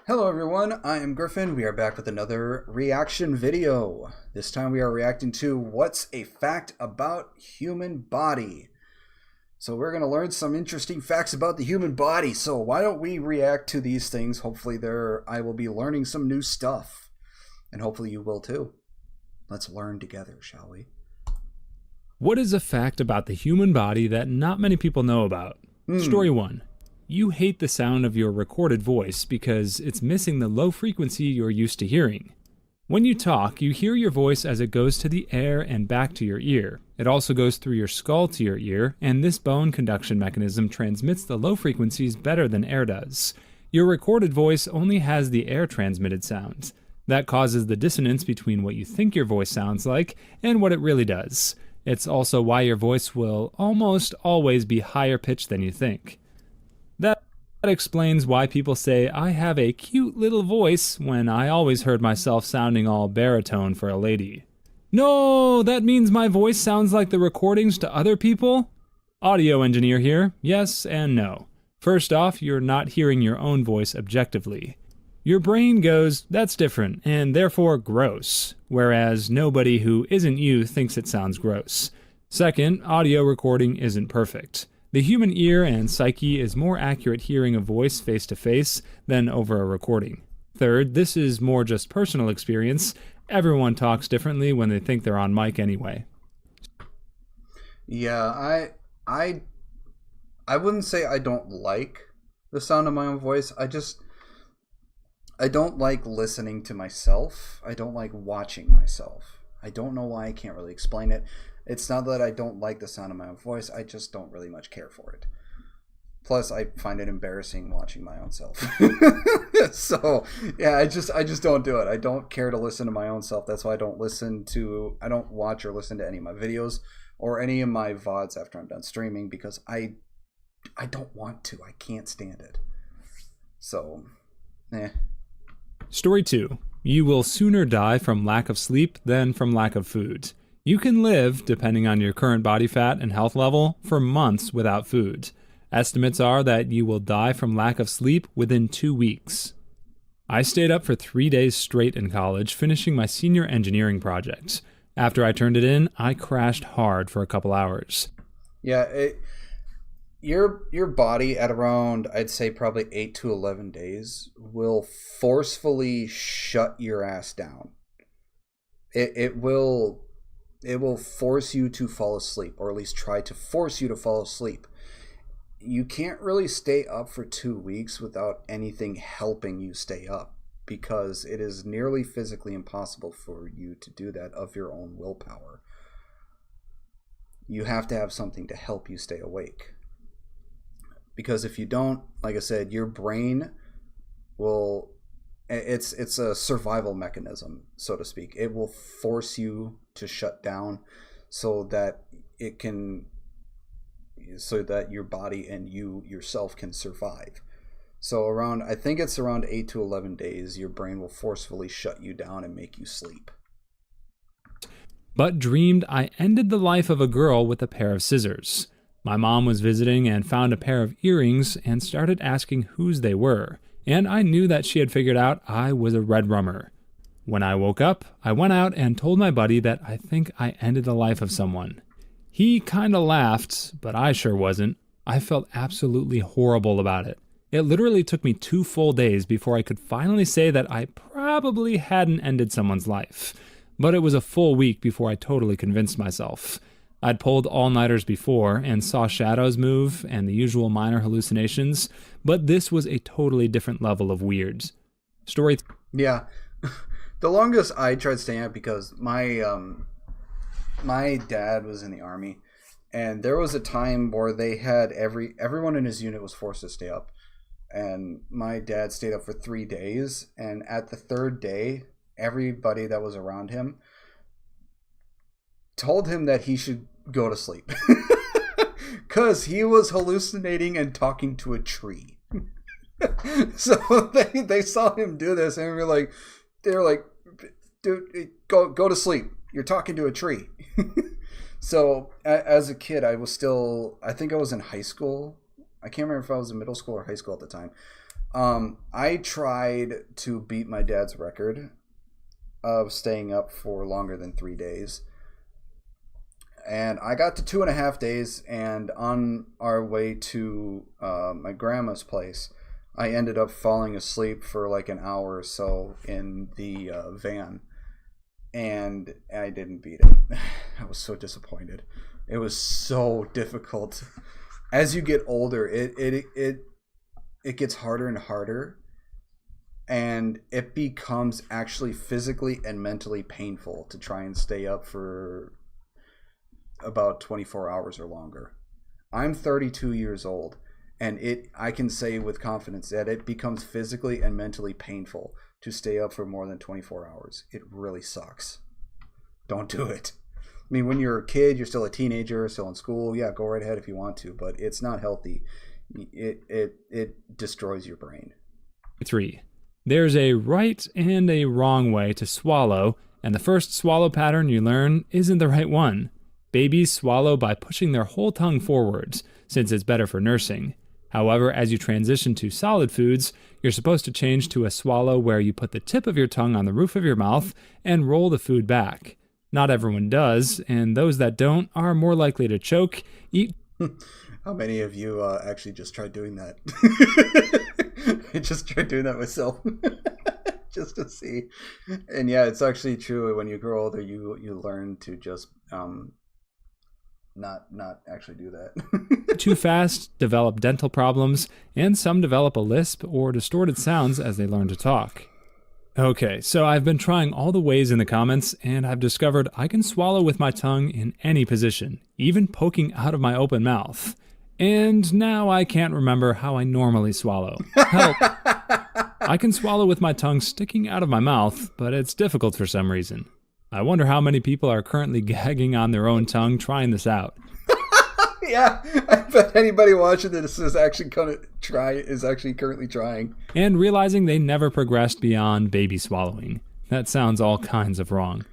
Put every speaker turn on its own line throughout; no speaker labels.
Hello everyone, I am Griffin. We are back with another reaction video. This time we are reacting to What's a Fact About Human Body? So we're going to learn some interesting facts about the human body. So why don't we react to these things? Hopefully I will be learning some new stuff. And hopefully you will too. Let's learn together, shall we?
What is a fact about the human body that not many people know about? Story 1. You hate the sound of your recorded voice because it's missing the low frequency you're used to hearing. When you talk, you hear your voice as it goes to the air and back to your ear. It also goes through your skull to your ear, and this bone conduction mechanism transmits the low frequencies better than air does. Your recorded voice only has the air-transmitted sounds. That causes the dissonance between what you think your voice sounds like and what it really does. It's also why your voice will almost always be higher pitched than you think. That explains why people say I have a cute little voice when I always heard myself sounding all baritone for a lady. No, that means my voice sounds like the recordings to other people? Audio engineer here, yes and no. First off, you're not hearing your own voice objectively. Your brain goes, that's different, and therefore gross, whereas nobody who isn't you thinks it sounds gross. Second, audio recording isn't perfect. The human ear and psyche is more accurate hearing a voice face-to-face than over a recording. Third, this is more just personal experience. Everyone talks differently when they think they're on mic anyway.
Yeah, I wouldn't say I don't like the sound of my own voice. I don't like listening to myself. I don't like watching myself. I don't know why. I can't really explain it. It's not that I don't like the sound of my own voice. I just don't really much care for it. Plus, I find it embarrassing watching my own self. So, yeah, I just don't do it. I don't care to listen to my own self. That's why I don't watch or listen to any of my videos or any of my VODs after I'm done streaming, because I don't want to. I can't stand it. So,
Story 2. You will sooner die from lack of sleep than from lack of food. You can live, depending on your current body fat and health level, for months without food. Estimates are that you will die from lack of sleep within 2 weeks. I stayed up for 3 days straight in college, finishing my senior engineering project. After I turned it in, I crashed hard for a couple hours.
Yeah, your body at around, I'd say probably 8 to 11 days will forcefully shut your ass down. It will force you to fall asleep, or at least try to force you to fall asleep. You can't really stay up for 2 weeks without anything helping you stay up, because it is nearly physically impossible for you to do that of your own willpower. You have to have something to help you stay awake. Because if you don't, like I said, your brain will... It's a survival mechanism, so to speak. It will force you to shut down so that your body and you yourself can survive. So I think it's around 8 to 11 days, your brain will forcefully shut you down and make you sleep.
But dreamed I ended the life of a girl with a pair of scissors. My mom was visiting and found a pair of earrings and started asking whose they were. And I knew that she had figured out I was a red rummer. When I woke up, I went out and told my buddy that I think I ended the life of someone. He kinda laughed, but I sure wasn't. I felt absolutely horrible about it. It literally took me 2 full days before I could finally say that I probably hadn't ended someone's life. But it was a full week before I totally convinced myself. I'd pulled all-nighters before and saw shadows move and the usual minor hallucinations, but this was a totally different level of weird.
Yeah. The longest I tried staying up, because my dad was in the Army, and there was a time where they had everyone in his unit was forced to stay up, and my dad stayed up for 3 days, and at the 3rd day, everybody that was around him told him that he should go to sleep because he was hallucinating and talking to a tree. So they saw him do this, and they were like, dude, go to sleep. You're talking to a tree. So as a kid, I think I was in high school. I can't remember if I was in middle school or high school at the time. I tried to beat my dad's record of staying up for longer than 3 days. And I got to 2.5 days, and on our way to my grandma's place, I ended up falling asleep for like an hour or so in the van, and I didn't beat it. I was so disappointed. It was so difficult. As you get older, it gets harder and harder, and it becomes actually physically and mentally painful to try and stay up for about 24 hours or longer. I'm 32 years old, and I can say with confidence that it becomes physically and mentally painful to stay up for more than 24 hours. It really sucks. Don't do it. I mean, when you're a kid, you're still a teenager, still in school, yeah, go right ahead if you want to, but it's not healthy. It destroys your brain.
3. There's a right and a wrong way to swallow, and the first swallow pattern you learn isn't the right one. Babies swallow by pushing their whole tongue forwards, since it's better for nursing. However, as you transition to solid foods, you're supposed to change to a swallow where you put the tip of your tongue on the roof of your mouth and roll the food back. Not everyone does, and those that don't are more likely to choke, eat...
How many of you actually just tried doing that? I just tried doing that myself. Just to see. And yeah, it's actually true. When you grow older, you learn to just not actually do that.
Too fast, develop dental problems, and some develop a lisp or distorted sounds as they learn to talk. Okay, so I've been trying all the ways in the comments, and I've discovered I can swallow with my tongue in any position, even poking out of my open mouth. And now I can't remember how I normally swallow. Help! I can swallow with my tongue sticking out of my mouth, but it's difficult for some reason. I wonder how many people are currently gagging on their own tongue trying this out.
Yeah, I bet anybody watching this is actually currently trying.
And realizing they never progressed beyond baby swallowing. That sounds all kinds of wrong.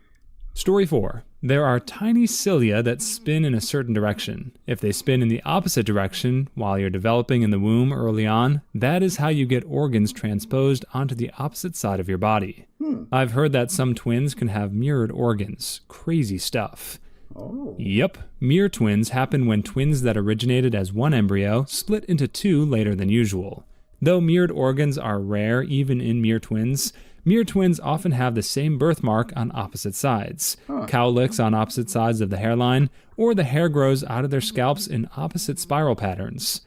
Story 4. There are tiny cilia that spin in a certain direction. If they spin in the opposite direction while you're developing in the womb early on, that is how you get organs transposed onto the opposite side of your body. I've heard that some twins can have mirrored organs. Crazy stuff.
Oh.
Yep, mirror twins happen when twins that originated as one embryo split into two later than usual. Though mirrored organs are rare even in mirror twins often have the same birthmark on opposite sides, cowlicks on opposite sides of the hairline, or the hair grows out of their scalps in opposite spiral patterns.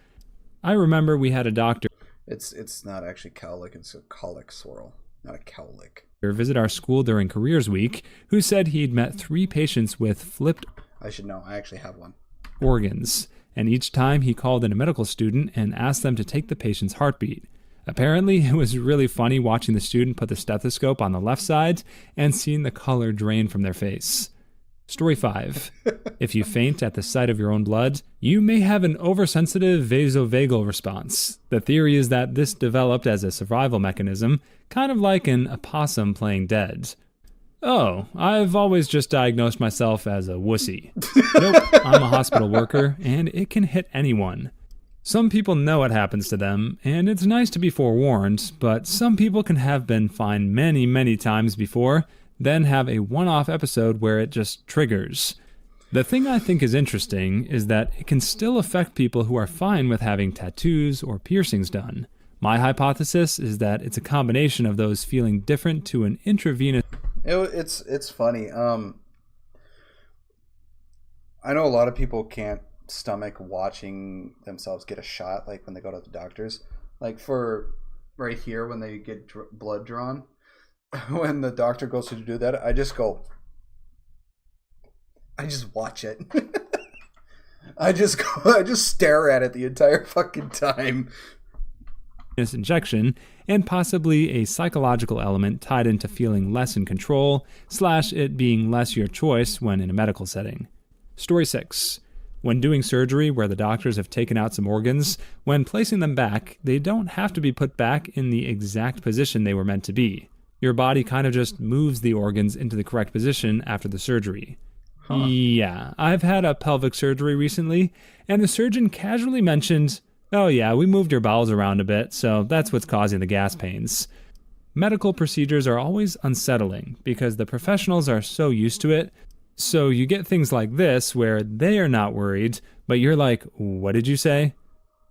I remember we had a doctor...
It's not actually cowlick, it's a colic swirl, not a cowlick.
...visit our school during Careers Week, who said he'd met 3 patients with flipped...
I should know, I actually have one.
...organs, and each time he called in a medical student and asked them to take the patient's heartbeat. Apparently, it was really funny watching the student put the stethoscope on the left side and seeing the color drain from their face. Story 5. If you faint at the sight of your own blood, you may have an oversensitive vasovagal response. The theory is that this developed as a survival mechanism, kind of like an opossum playing dead. Oh, I've always just diagnosed myself as a wussy. Nope, I'm a hospital worker, and it can hit anyone. Some people know what happens to them, and it's nice to be forewarned, but some people can have been fine many, many times before, then have a one-off episode where it just triggers. The thing I think is interesting is that it can still affect people who are fine with having tattoos or piercings done. My hypothesis is that it's a combination of those feeling different to an intravenous...
It's funny. I know a lot of people can't stomach watching themselves get a shot, like when they go to the doctors, like for right here when they get blood drawn. When the doctor goes to do that, I just watch it. I just stare at it the entire fucking time.
Injection, and possibly a psychological element tied into feeling less in control, / it being less your choice when in a medical setting. Story 6. When doing surgery where the doctors have taken out some organs, when placing them back, they don't have to be put back in the exact position they were meant to be. Your body kind of just moves the organs into the correct position after the surgery. Yeah, I've had a pelvic surgery recently, and the surgeon casually mentioned, Oh yeah, we moved your bowels around a bit, so that's what's causing the gas pains. Medical procedures are always unsettling because the professionals are so used to it. So you get things like this where they are not worried, but you're like, what did you say?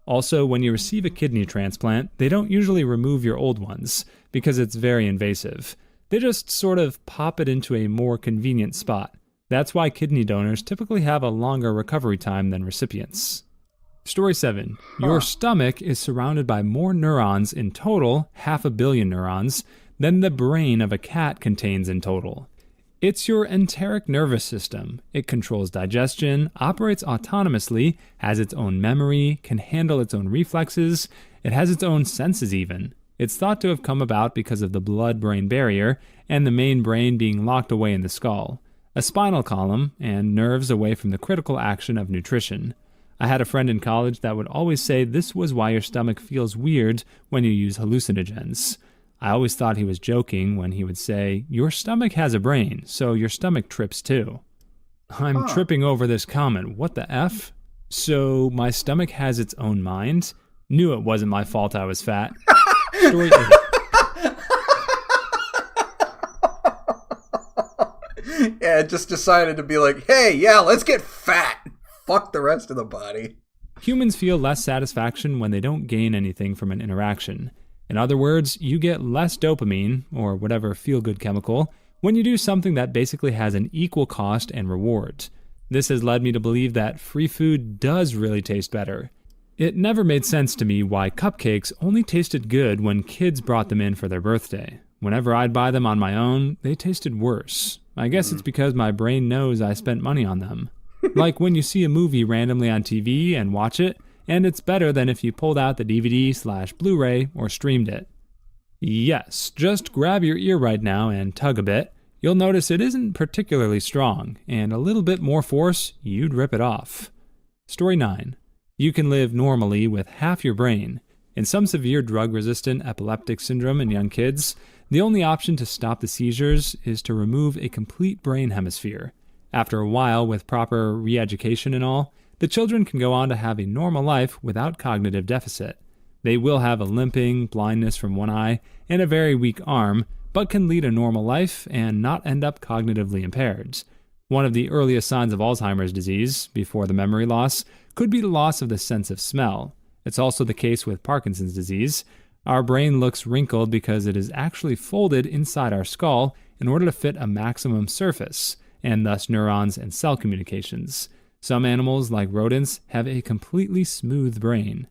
Also, when you receive a kidney transplant, they don't usually remove your old ones because it's very invasive. They just sort of pop it into a more convenient spot. That's why kidney donors typically have a longer recovery time than recipients. Story 7. Your stomach is surrounded by more neurons in total, 500 million neurons, than the brain of a cat contains in total. It's your enteric nervous system. It controls digestion, operates autonomously, has its own memory, can handle its own reflexes, it has its own senses even. It's thought to have come about because of the blood-brain barrier and the main brain being locked away in the skull, a spinal column, and nerves away from the critical action of nutrition. I had a friend in college that would always say this was why your stomach feels weird when you use hallucinogens. I always thought he was joking when he would say, your stomach has a brain, so your stomach trips too. I'm tripping over this comment. What the F? So my stomach has its own mind? Knew it wasn't my fault I was fat. Story 8.
Yeah, it just decided to be like, hey, yeah, let's get fat. Fuck the rest of the body.
Humans feel less satisfaction when they don't gain anything from an interaction. In other words, you get less dopamine, or whatever feel-good chemical, when you do something that basically has an equal cost and reward. This has led me to believe that free food does really taste better. It never made sense to me why cupcakes only tasted good when kids brought them in for their birthday. Whenever I'd buy them on my own, they tasted worse. I guess it's because my brain knows I spent money on them. Like when you see a movie randomly on TV and watch it, and it's better than if you pulled out the DVD/Blu-ray or streamed it. Yes, just grab your ear right now and tug a bit. You'll notice it isn't particularly strong, and a little bit more force, you'd rip it off. Story 9. You can live normally with half your brain. In some severe drug-resistant epileptic syndrome in young kids, the only option to stop the seizures is to remove a complete brain hemisphere. After a while, with proper re-education and all, the children can go on to have a normal life without cognitive deficit. They will have a limping, blindness from one eye, and a very weak arm, but can lead a normal life and not end up cognitively impaired. One of the earliest signs of Alzheimer's disease, before the memory loss, could be the loss of the sense of smell. It's also the case with Parkinson's disease. Our brain looks wrinkled because it is actually folded inside our skull in order to fit a maximum surface, and thus neurons and cell communications. Some animals, like rodents, have a completely smooth brain.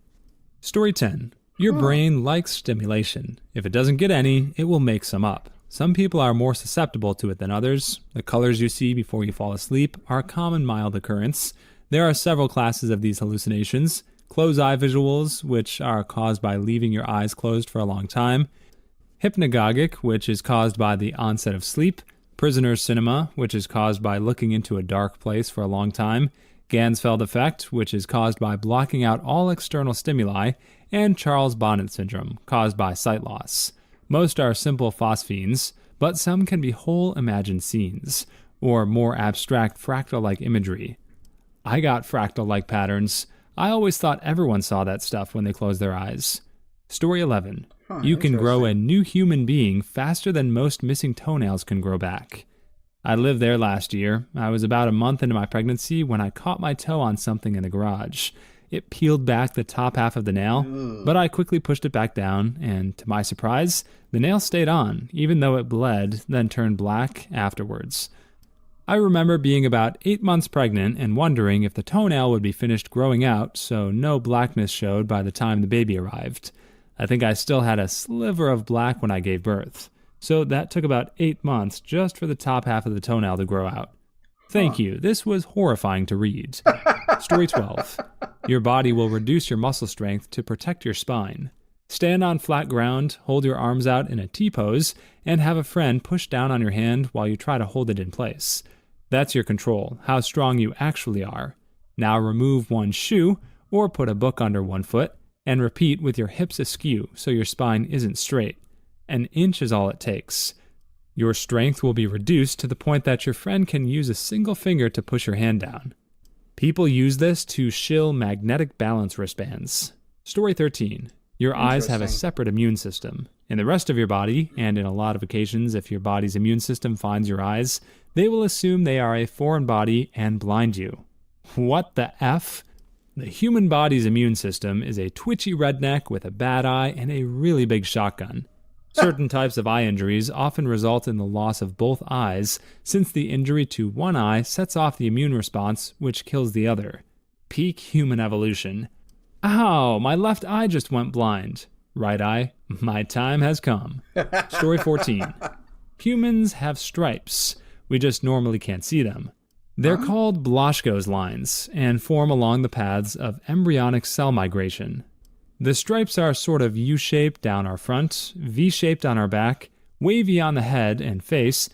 Story 10. Your brain likes stimulation. If it doesn't get any, it will make some up. Some people are more susceptible to it than others. The colors you see before you fall asleep are a common mild occurrence. There are several classes of these hallucinations. Closed eye visuals, which are caused by leaving your eyes closed for a long time. Hypnagogic, which is caused by the onset of sleep. Prisoner's cinema, which is caused by looking into a dark place for a long time. Ganzfeld effect, which is caused by blocking out all external stimuli. And Charles Bonnet syndrome, caused by sight loss. Most are simple phosphenes, but some can be whole imagined scenes, or more abstract fractal-like imagery. I got fractal-like patterns. I always thought everyone saw that stuff when they closed their eyes. Story 11. You can grow a new human being faster than most missing toenails can grow back. I lived there last year. I was about a month into my pregnancy when I caught my toe on something in the garage. It peeled back the top half of the nail, but I quickly pushed it back down, and to my surprise, the nail stayed on, even though it bled, then turned black afterwards. I remember being about 8 months pregnant and wondering if the toenail would be finished growing out so no blackness showed by the time the baby arrived. I think I still had a sliver of black when I gave birth. So that took about 8 months just for the top half of the toenail to grow out. Thank you. This was horrifying to read. Story 12. Your body will reduce your muscle strength to protect your spine. Stand on flat ground, hold your arms out in a T-pose, and have a friend push down on your hand while you try to hold it in place. That's your control, how strong you actually are. Now remove one shoe, or put a book under one foot, and repeat with your hips askew so your spine isn't straight. An inch is all it takes. Your strength will be reduced to the point that your friend can use a single finger to push your hand down. People use this to shill magnetic balance wristbands. Story 13. Your eyes have a
Interesting.
separate immune system. In the rest of your body, and in a lot of occasions if your body's immune system finds your eyes, they will assume they are a foreign body and blind you. What the F? The human body's immune system is a twitchy redneck with a bad eye and a really big shotgun. Certain types of eye injuries often result in the loss of both eyes, since the injury to one eye sets off the immune response, which kills the other. Peak human evolution. Ow, my left eye just went blind. Right eye, my time has come. Story 14. Humans have stripes. We just normally can't see them. They're called Blaschko's lines and form along the paths of embryonic cell migration. The stripes are sort of U-shaped down our front, V-shaped on our back, wavy on the head and face,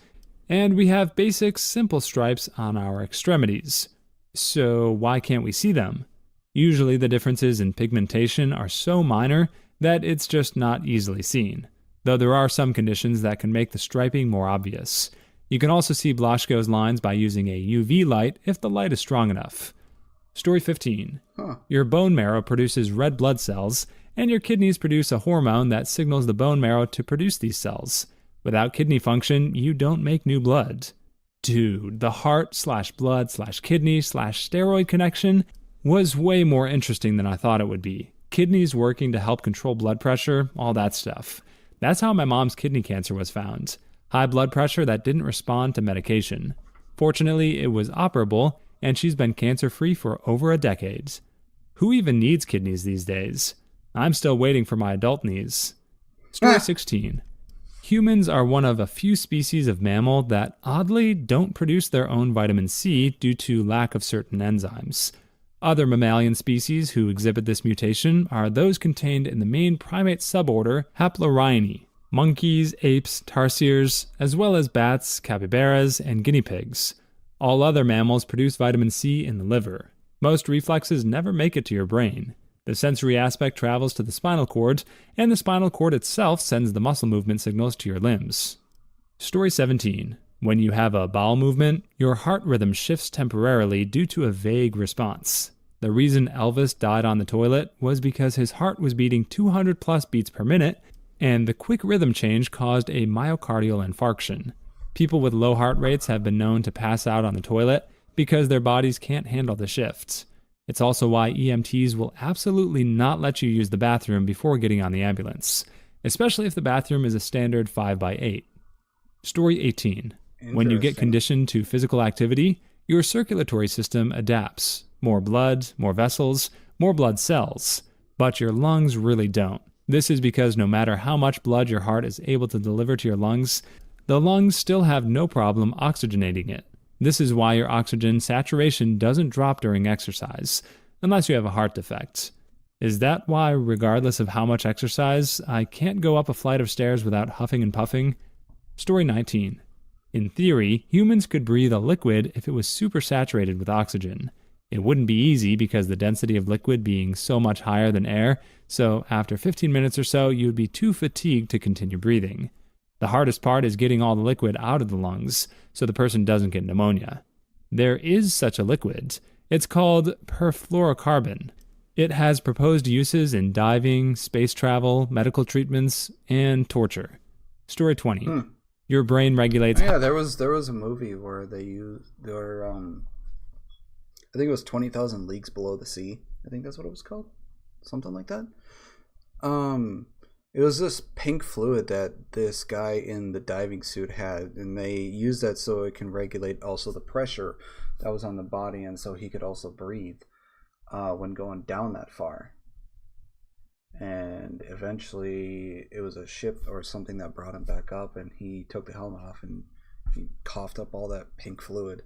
and we have basic simple stripes on our extremities. So why can't we see them? Usually the differences in pigmentation are so minor that it's just not easily seen, though there are some conditions that can make the striping more obvious. You can also see Blaschko's lines by using a UV light if the light is strong enough. Story 15. Your bone marrow produces red blood cells, and your kidneys produce a hormone that signals the bone marrow to produce these cells. Without kidney function, you don't make new blood. Dude, the heart/blood/kidney/steroid connection was way more interesting than I thought it would be. Kidneys working to help control blood pressure, all that stuff. That's how my mom's kidney cancer was found. High blood pressure that didn't respond to medication. Fortunately, it was operable, and she's been cancer-free for over a decade. Who even needs kidneys these days? I'm still waiting for my adult knees. Story 16. Humans are one of a few species of mammal that oddly don't produce their own vitamin C due to lack of certain enzymes. Other mammalian species who exhibit this mutation are those contained in the main primate suborder Haplorhini, monkeys, apes, tarsiers, as well as bats, capybaras, and guinea pigs. All other mammals produce vitamin C in the liver. Most reflexes never make it to your brain. The sensory aspect travels to the spinal cord, and the spinal cord itself sends the muscle movement signals to your limbs. Story 17. When you have a bowel movement, your heart rhythm shifts temporarily due to a vague response. The reason Elvis died on the toilet was because his heart was beating 200 plus beats per minute, and the quick rhythm change caused a myocardial infarction. People with low heart rates have been known to pass out on the toilet because their bodies can't handle the shifts. It's also why EMTs will absolutely not let you use the bathroom before getting on the ambulance, especially if the bathroom is a standard 5x8. Story 18. When you get conditioned to physical activity, your circulatory system adapts. More blood, more vessels, more blood cells. But your lungs really don't. This is because no matter how much blood your heart is able to deliver to your lungs, the lungs still have no problem oxygenating it. This is why your oxygen saturation doesn't drop during exercise, unless you have a heart defect. Is that why, regardless of how much exercise, I can't go up a flight of stairs without huffing and puffing? Story 19. In theory, humans could breathe a liquid if it was supersaturated with oxygen. It wouldn't be easy because the density of liquid being so much higher than air, so after 15 minutes or so, you would be too fatigued to continue breathing. The hardest part is getting all the liquid out of the lungs, so the person doesn't get pneumonia. There is such a liquid. It's called perfluorocarbon. It has proposed uses in diving, space travel, medical treatments, and torture. Story 20. Your brain regulates...
Yeah, there was a movie where they used their I think it was 20,000 Leagues Below the Sea. I think that's what it was called. Something like that. It was this pink fluid that this guy in the diving suit had, and they used that so it can regulate also the pressure that was on the body, and so he could also breathe when going down that far. And eventually it was a ship or something that brought him back up, and he took the helmet off and he coughed up all that pink fluid.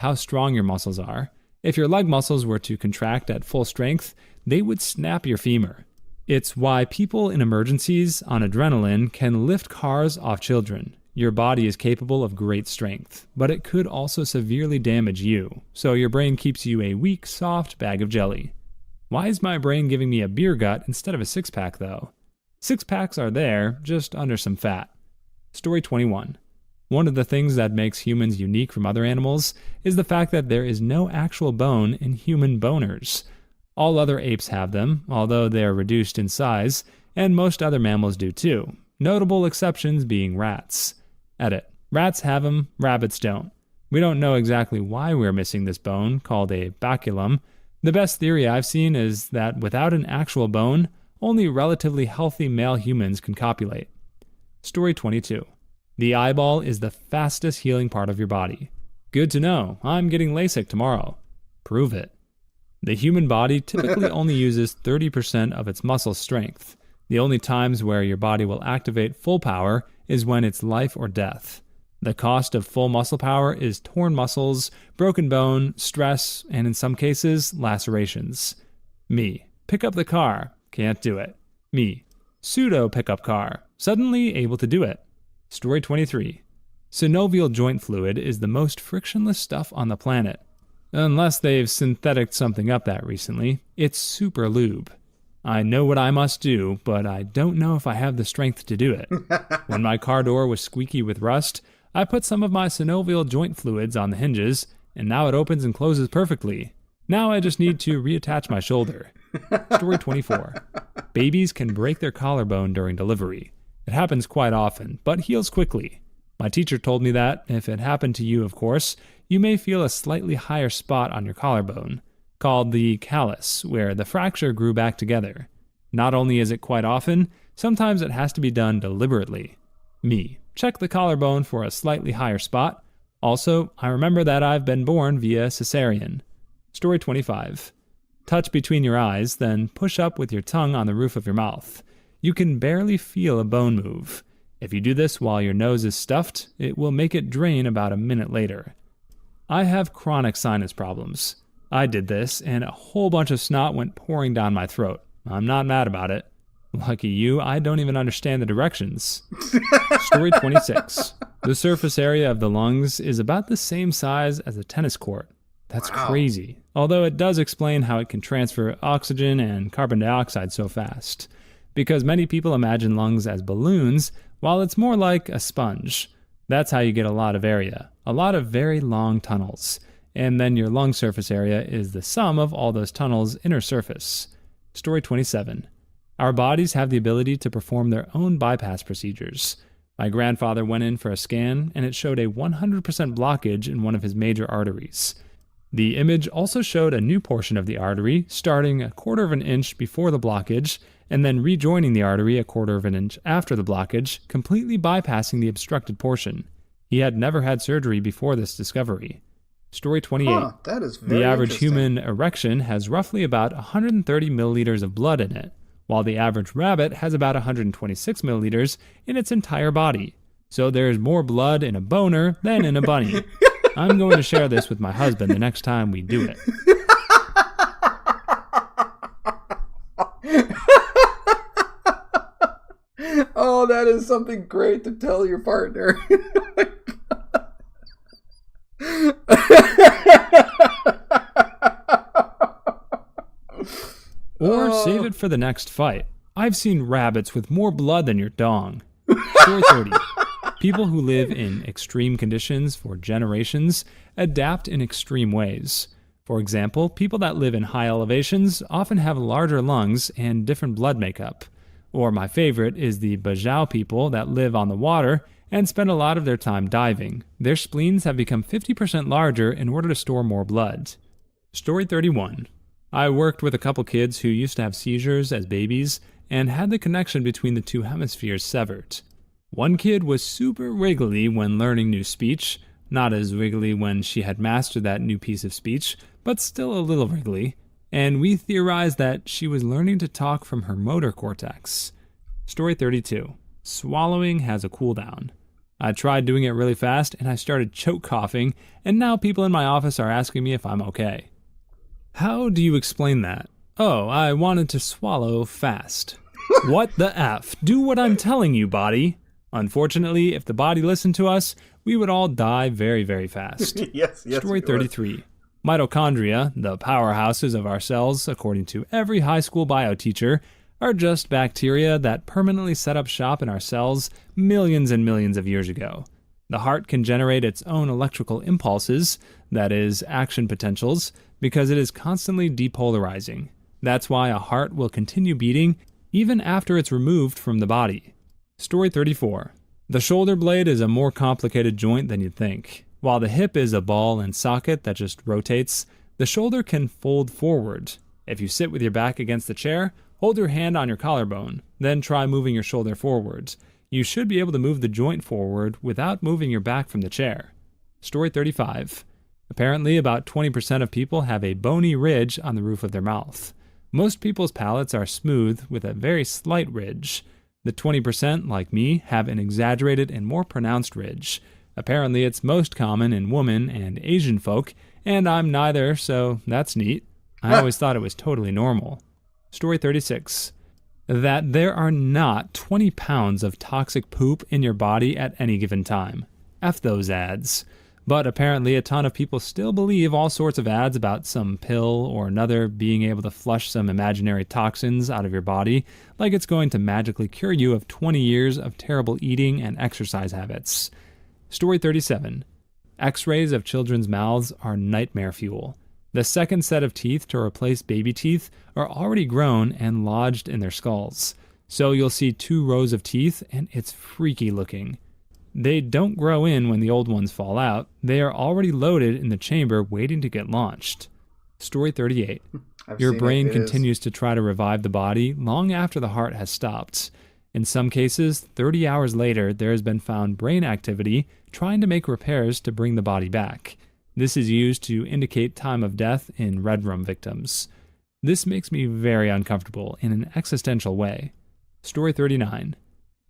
How strong your muscles are. If your leg muscles were to contract at full strength, they would snap your femur. It's why people in emergencies on adrenaline can lift cars off children. Your body is capable of great strength, but it could also severely damage you, so your brain keeps you a weak, soft bag of jelly. Why is my brain giving me a beer gut instead of a six-pack, though? Six-packs are there, just under some fat. Story 21. One of the things that makes humans unique from other animals is the fact that there is no actual bone in human boners. All other apes have them, although they are reduced in size, and most other mammals do too, notable exceptions being rats. Edit. Rats have them, rabbits don't. We don't know exactly why we're missing this bone, called a baculum. The best theory I've seen is that without an actual bone, only relatively healthy male humans can copulate. Story 22. The eyeball is the fastest healing part of your body. Good to know. I'm getting LASIK tomorrow. Prove it. The human body typically only uses 30% of its muscle strength. The only times where your body will activate full power is when it's life or death. The cost of full muscle power is torn muscles, broken bone, stress, and in some cases, lacerations. Me. Pick up the car. Can't do it. Me. Pseudo pickup car. Suddenly able to do it. Story 23. Synovial joint fluid is the most frictionless stuff on the planet. Unless they've synthetic something up that recently, it's super lube. I know what I must do, but I don't know if I have the strength to do it. When my car door was squeaky with rust, I put some of my synovial joint fluids on the hinges, and now it opens and closes perfectly. Now I just need to reattach my shoulder. Story 24. Babies can break their collarbone during delivery. It happens quite often, but heals quickly. My teacher told me that, if it happened to you, of course, you may feel a slightly higher spot on your collarbone, called the callus, where the fracture grew back together. Not only is it quite often, sometimes it has to be done deliberately. Me. Check the collarbone for a slightly higher spot. Also, I remember that I've been born via cesarean. Story 25. Touch between your eyes, then push up with your tongue on the roof of your mouth. You can barely feel a bone move. If you do this while your nose is stuffed, it will make it drain about a minute later. I have chronic sinus problems. I did this, and a whole bunch of snot went pouring down my throat. I'm not mad about it. Lucky you, I don't even understand the directions. Story 26. The surface area of the lungs is about the same size as a tennis court. That's crazy. Although it does explain how it can transfer oxygen and carbon dioxide so fast. Because many people imagine lungs as balloons, while it's more like a sponge. That's how you get a lot of area. A lot of very long tunnels. And then your lung surface area is the sum of all those tunnels' inner surface. Story 27. Our bodies have the ability to perform their own bypass procedures. My grandfather went in for a scan, and it showed a 100% blockage in one of his major arteries. The image also showed a new portion of the artery, starting a quarter of an inch before the blockage, and then rejoining the artery a quarter of an inch after the blockage, completely bypassing the obstructed portion. He had never had surgery before this discovery. Story 28.
That is very
The average
interesting.
human erection has roughly about 130 milliliters of blood in it, while the average rabbit has about 126 milliliters in its entire body. So there's more blood in a boner than in a bunny. I'm going to share this with my husband the next time we do it.
Oh, that is something great to tell your partner.
Or save it for the next fight. I've seen rabbits with more blood than your dong. Story 30. People who live in extreme conditions for generations adapt in extreme ways. For example, people that live in high elevations often have larger lungs and different blood makeup. Or my favorite is the Bajau people that live on the water and spend a lot of their time diving. Their spleens have become 50% larger in order to store more blood. Story 31. I worked with a couple kids who used to have seizures as babies and had the connection between the two hemispheres severed. One kid was super wriggly when learning new speech, not as wriggly when she had mastered that new piece of speech, but still a little wriggly, and we theorized that she was learning to talk from her motor cortex. Story 32. Swallowing has a cooldown. I tried doing it really fast, and I started choke coughing, and now people in my office are asking me if I'm okay. How do you explain that? Oh, I wanted to swallow fast. What the F? Do what I'm telling you, body. Unfortunately, if the body listened to us, we would all die very, very fast.
Yes.
Story 33. Mitochondria, the powerhouses of our cells, according to every high school bio teacher, are just bacteria that permanently set up shop in our cells millions and millions of years ago. The heart can generate its own electrical impulses, that is, action potentials, because it is constantly depolarizing. That's why a heart will continue beating even after it's removed from the body. Story 34. The shoulder blade is a more complicated joint than you'd think. While the hip is a ball and socket that just rotates, the shoulder can fold forward. If you sit with your back against the chair, hold your hand on your collarbone, then try moving your shoulder forward. You should be able to move the joint forward without moving your back from the chair. Story 35. Apparently, about 20% of people have a bony ridge on the roof of their mouth. Most people's palates are smooth with a very slight ridge. The 20%, like me, have an exaggerated and more pronounced ridge. Apparently, it's most common in women and Asian folk, and I'm neither, so that's neat. I always thought it was totally normal. Story 36. That there are not 20 pounds of toxic poop in your body at any given time. F those ads. But apparently a ton of people still believe all sorts of ads about some pill or another being able to flush some imaginary toxins out of your body, like it's going to magically cure you of 20 years of terrible eating and exercise habits. Story 37. X-rays of children's mouths are nightmare fuel. The second set of teeth to replace baby teeth are already grown and lodged in their skulls. So you'll see 2 rows of teeth, and it's freaky looking. They don't grow in when the old ones fall out. They are already loaded in the chamber waiting to get launched. Story 38. Your brain continues to try to revive the body long after the heart has stopped. In some cases, 30 hours later, there has been found brain activity trying to make repairs to bring the body back. This is used to indicate time of death in red room victims. This makes me very uncomfortable in an existential way. Story 39.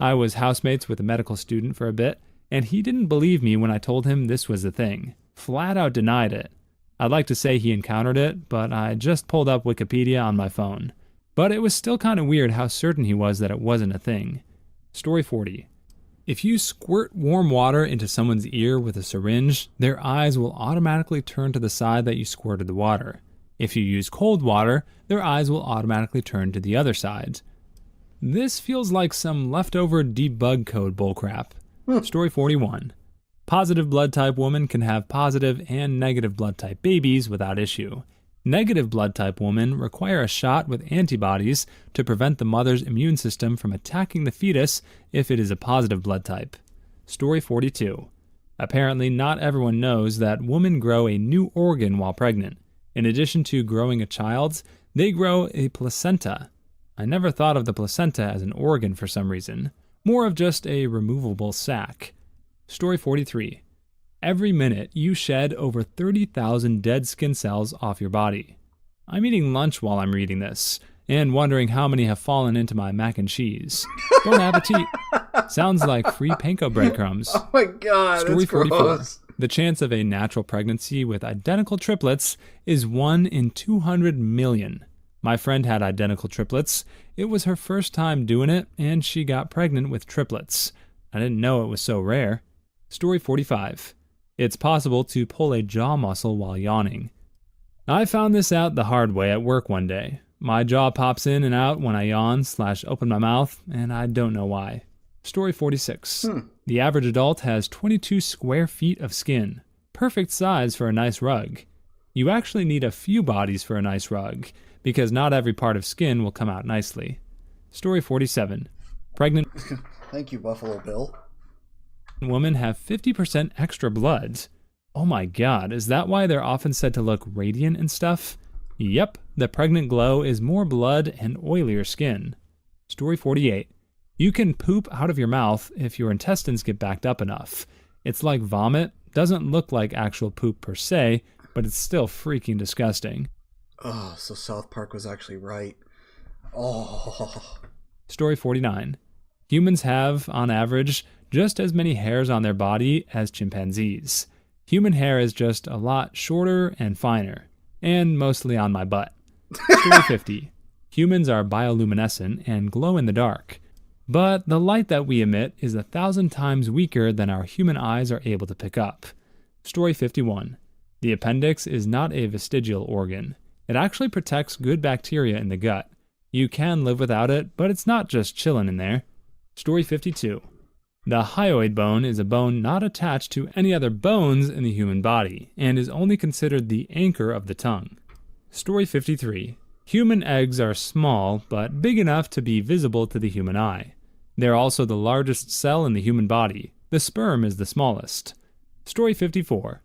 I was housemates with a medical student for a bit, and he didn't believe me when I told him this was the thing. Flat out denied it. I'd like to say he encountered it, but I just pulled up Wikipedia on my phone. But it was still kind of weird how certain he was that it wasn't a thing. Story 40. If you squirt warm water into someone's ear with a syringe, their eyes will automatically turn to the side that you squirted the water. If you use cold water, their eyes will automatically turn to the other side. This feels like some leftover debug code bullcrap. Story 41. Positive blood type women can have positive and negative blood type babies without issue. Negative blood type women require a shot with antibodies to prevent the mother's immune system from attacking the fetus if it is a positive blood type. Story 42. Apparently not everyone knows that women grow a new organ while pregnant. In addition to growing a child, they grow a placenta. I never thought of the placenta as an organ for some reason, more of just a removable sac. Story 43. Every minute, you shed over 30,000 dead skin cells off your body. I'm eating lunch while I'm reading this, and wondering how many have fallen into my mac and cheese. Bon appetit! Sounds like free panko breadcrumbs.
Oh my god,
Story
that's
44.
gross.
The chance of a natural pregnancy with identical triplets is 1 in 200 million. My friend had identical triplets. It was her first time doing it, and she got pregnant with triplets. I didn't know it was so rare. Story 45. It's possible to pull a jaw muscle while yawning. I found this out the hard way at work one day. My jaw pops in and out when I yawn/open my mouth, and I don't know why. Story 46. The average adult has 22 square feet of skin. Perfect size for a nice rug. You actually need a few bodies for a nice rug, because not every part of skin will come out nicely. Story 47. Pregnant
Thank you, Buffalo Bill.
women have 50% extra blood. Oh my god, is that why they're often said to look radiant and stuff? Yep, the pregnant glow is more blood and oilier skin. Story 48. You can poop out of your mouth if your intestines get backed up enough. It's like vomit, doesn't look like actual poop per se, but it's still freaking disgusting.
Oh, so South Park was actually right. Oh.
Story 49. Humans have, on average, just as many hairs on their body as chimpanzees. Human hair is just a lot shorter and finer, and mostly on my butt. Story 50. Humans are bioluminescent and glow in the dark, but the light that we emit is 1,000 times weaker than our human eyes are able to pick up. Story 51. The appendix is not a vestigial organ. It actually protects good bacteria in the gut. You can live without it, but it's not just chilling in there. Story 52. The hyoid bone is a bone not attached to any other bones in the human body, and is only considered the anchor of the tongue. Story 53. Human eggs are small, but big enough to be visible to the human eye. They're also the largest cell in the human body. The sperm is the smallest. Story 54.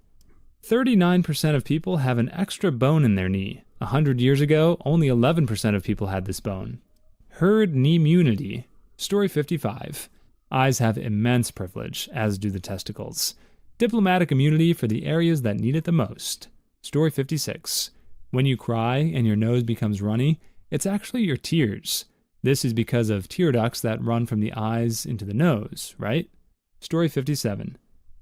39% of people have an extra bone in their knee. 100 years ago, only 11% of people had this bone. Herd immunity. Story 55. Eyes have immense privilege, as do the testicles. Diplomatic immunity for the areas that need it the most. Story 56. When you cry and your nose becomes runny, it's actually your tears. This is because of tear ducts that run from the eyes into the nose, right? Story 57.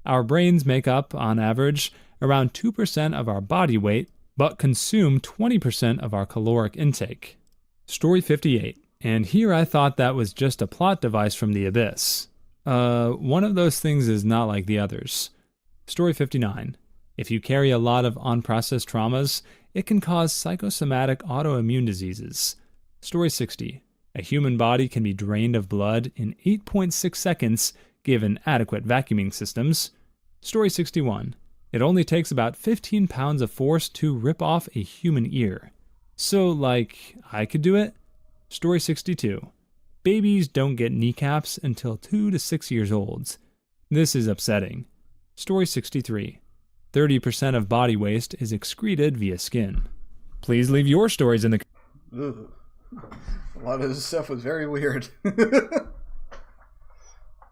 Our brains make up, on average, around 2% of our body weight, but consume 20% of our caloric intake. Story 58. And here I thought that was just a plot device from the abyss. One of those things is not like the others. Story 59. If you carry a lot of unprocessed traumas, it can cause psychosomatic autoimmune diseases. Story 60. A human body can be drained of blood in 8.6 seconds given adequate vacuuming systems. Story 61. It only takes about 15 pounds of force to rip off a human ear. So, I could do it? Story 62. Babies don't get kneecaps until 2 to 6 years old. This is upsetting. Story 63. 30% of body waste is excreted via skin. Please leave your stories in the...
Ugh. A lot of this stuff was very weird.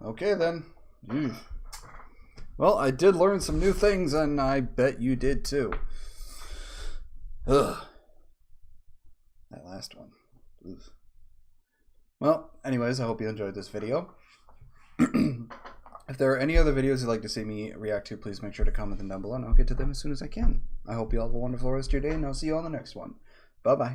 Okay, then. Ew. Well, I did learn some new things, and I bet you did too. Ugh. That last one. Ugh. Well, anyways, I hope you enjoyed this video. If there are any other videos you'd like to see me react to, please make sure to comment them down below, and I'll get to them as soon as I can. I hope you all have a wonderful rest of your day, and I'll see you on the next one. Bye-bye.